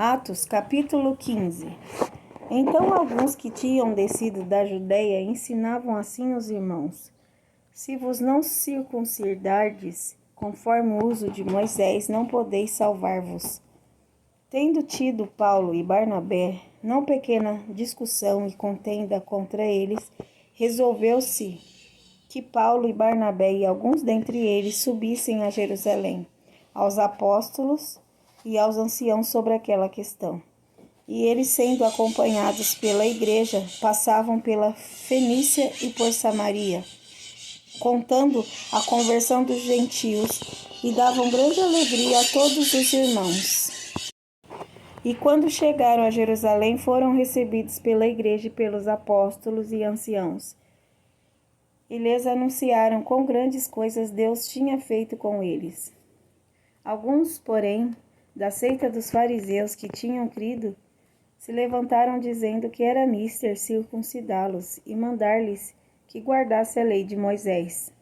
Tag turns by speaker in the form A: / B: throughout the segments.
A: Atos, capítulo 15. Então alguns que tinham descido da Judeia ensinavam assim os irmãos: se vos não circuncidardes, conforme o uso de Moisés, não podeis salvar-vos. Tendo tido Paulo e Barnabé não pequena discussão e contenda contra eles, resolveu-se que Paulo e Barnabé e alguns dentre eles subissem a Jerusalém, aos apóstolos e aos anciãos sobre aquela questão. E eles, sendo acompanhados pela igreja, passavam pela Fenícia e por Samaria, contando a conversão dos gentios, e davam grande alegria a todos os irmãos. E quando chegaram a Jerusalém, foram recebidos pela igreja e pelos apóstolos e anciãos. E lhes anunciaram quão grandes coisas Deus tinha feito com eles. Alguns, porém, da seita dos fariseus que tinham crido, se levantaram dizendo que era mister circuncidá-los e mandar-lhes que guardasse a lei de Moisés.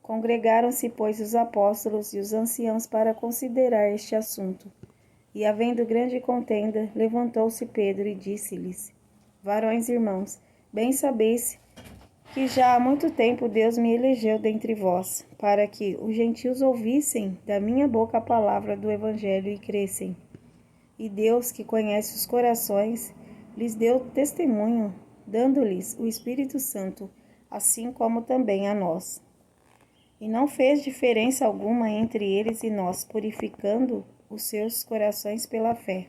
A: Congregaram-se, pois, os apóstolos e os anciãos para considerar este assunto. E, havendo grande contenda, levantou-se Pedro e disse-lhes: varões irmãos, bem sabeis que já há muito tempo Deus me elegeu dentre vós, para que os gentios ouvissem da minha boca a palavra do evangelho e crescem. E Deus, que conhece os corações, lhes deu testemunho, dando-lhes o Espírito Santo, assim como também a nós. E não fez diferença alguma entre eles e nós, purificando os seus corações pela fé.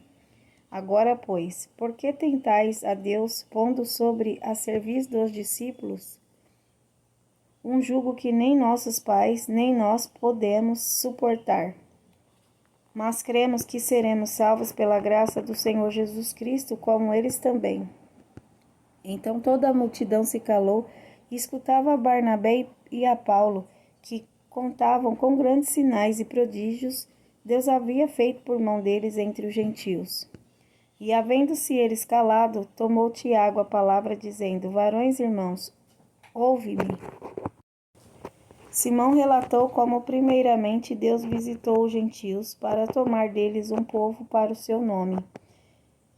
A: Agora, pois, por que tentais a Deus, pondo sobre a cerviz dos discípulos um jugo que nem nossos pais, nem nós podemos suportar? Mas cremos que seremos salvos pela graça do Senhor Jesus Cristo, como eles também. Então toda a multidão se calou e escutava a Barnabé e a Paulo, que contavam com grandes sinais e prodígios Deus havia feito por mão deles entre os gentios. E, havendo-se eles calado, tomou Tiago a palavra, dizendo: varões irmãos, ouve-me. Simão relatou como primeiramente Deus visitou os gentios para tomar deles um povo para o seu nome.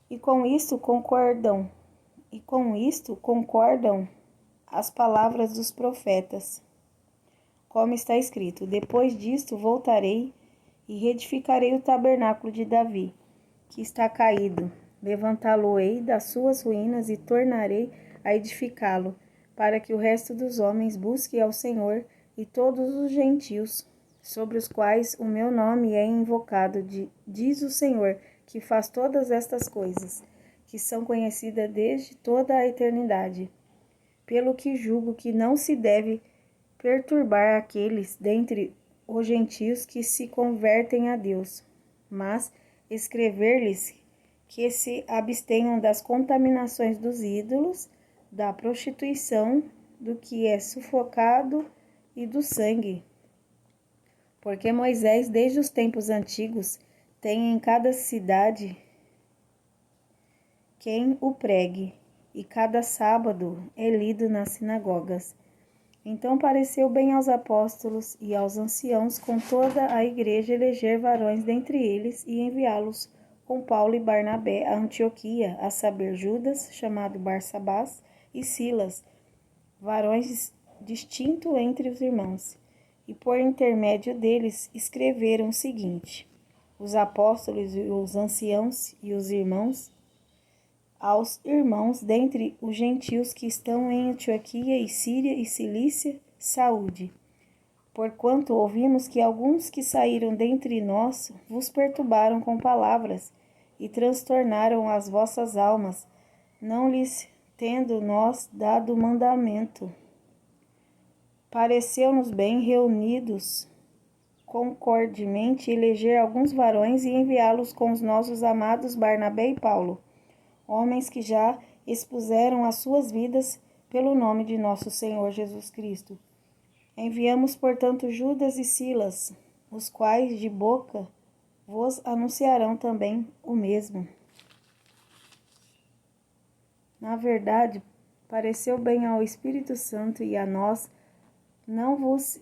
A: E com isto concordam as palavras dos profetas. Como está escrito: depois disto voltarei e reedificarei o tabernáculo de Davi, que está caído. Levantá-lo-ei das suas ruínas e tornarei a edificá-lo, para que o resto dos homens busque ao Senhor e todos os gentios, sobre os quais o meu nome é invocado, diz o Senhor, que faz todas estas coisas, que são conhecidas desde toda a eternidade. Pelo que julgo que não se deve perturbar aqueles dentre os gentios que se convertem a Deus, mas escrever-lhes que se abstenham das contaminações dos ídolos, da prostituição, do que é sufocado e do sangue. Porque Moisés, desde os tempos antigos, tem em cada cidade quem o pregue, e cada sábado é lido nas sinagogas. Então pareceu bem aos apóstolos e aos anciãos com toda a igreja eleger varões dentre eles e enviá-los com Paulo e Barnabé a Antioquia, a saber, Judas, chamado Barsabás, e Silas, varões distintos entre os irmãos. E por intermédio deles escreveram o seguinte: os apóstolos e os anciãos e os irmãos, aos irmãos dentre os gentios que estão em Antioquia e Síria e Cilícia, saúde. Porquanto ouvimos que alguns que saíram dentre nós vos perturbaram com palavras e transtornaram as vossas almas, não lhes tendo nós dado mandamento. Pareceu-nos bem, reunidos concordemente, eleger alguns varões e enviá-los com os nossos amados Barnabé e Paulo, homens que já expuseram as suas vidas pelo nome de nosso Senhor Jesus Cristo. Enviamos, portanto, Judas e Silas, os quais de boca vos anunciarão também o mesmo. Na verdade, pareceu bem ao Espírito Santo e a nós não vos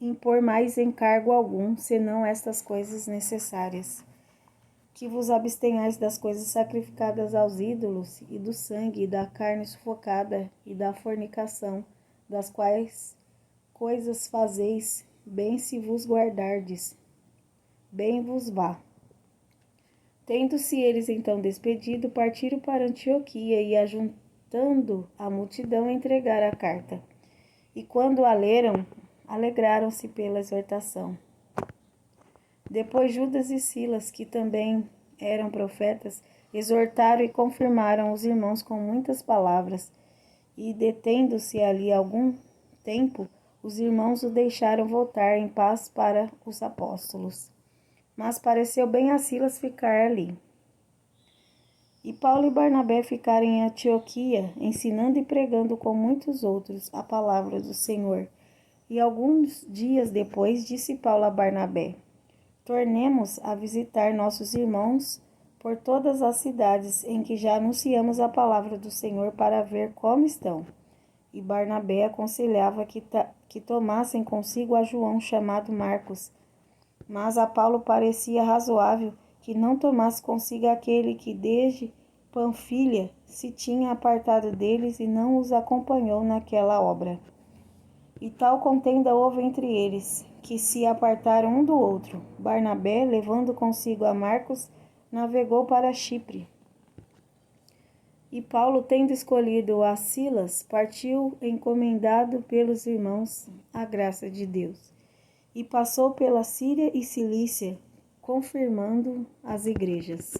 A: impor mais encargo algum, senão estas coisas necessárias: que vos abstenhais das coisas sacrificadas aos ídolos, e do sangue, e da carne sufocada, e da fornicação, das quais coisas fazeis, bem se vos guardardes, bem vos vá. Tendo-se eles então despedido, partiram para Antioquia, e ajuntando a multidão, entregaram a carta. E quando a leram, alegraram-se pela exortação. Depois Judas e Silas, que também eram profetas, exortaram e confirmaram os irmãos com muitas palavras. E detendo-se ali algum tempo, os irmãos o deixaram voltar em paz para os apóstolos. Mas pareceu bem a Silas ficar ali. E Paulo e Barnabé ficaram em Antioquia, ensinando e pregando com muitos outros a palavra do Senhor. E alguns dias depois disse Paulo a Barnabé: tornemos a visitar nossos irmãos por todas as cidades em que já anunciamos a palavra do Senhor para ver como estão. E Barnabé aconselhava que tomassem consigo a João, chamado Marcos. Mas a Paulo parecia razoável que não tomasse consigo aquele que desde Panfilha se tinha apartado deles e não os acompanhou naquela obra. E tal contenda houve entre eles, que se apartaram um do outro. Barnabé, levando consigo a Marcos, navegou para Chipre. E Paulo, tendo escolhido a Silas, partiu encomendado pelos irmãos à graça de Deus. E passou pela Síria e Cilícia, confirmando as igrejas.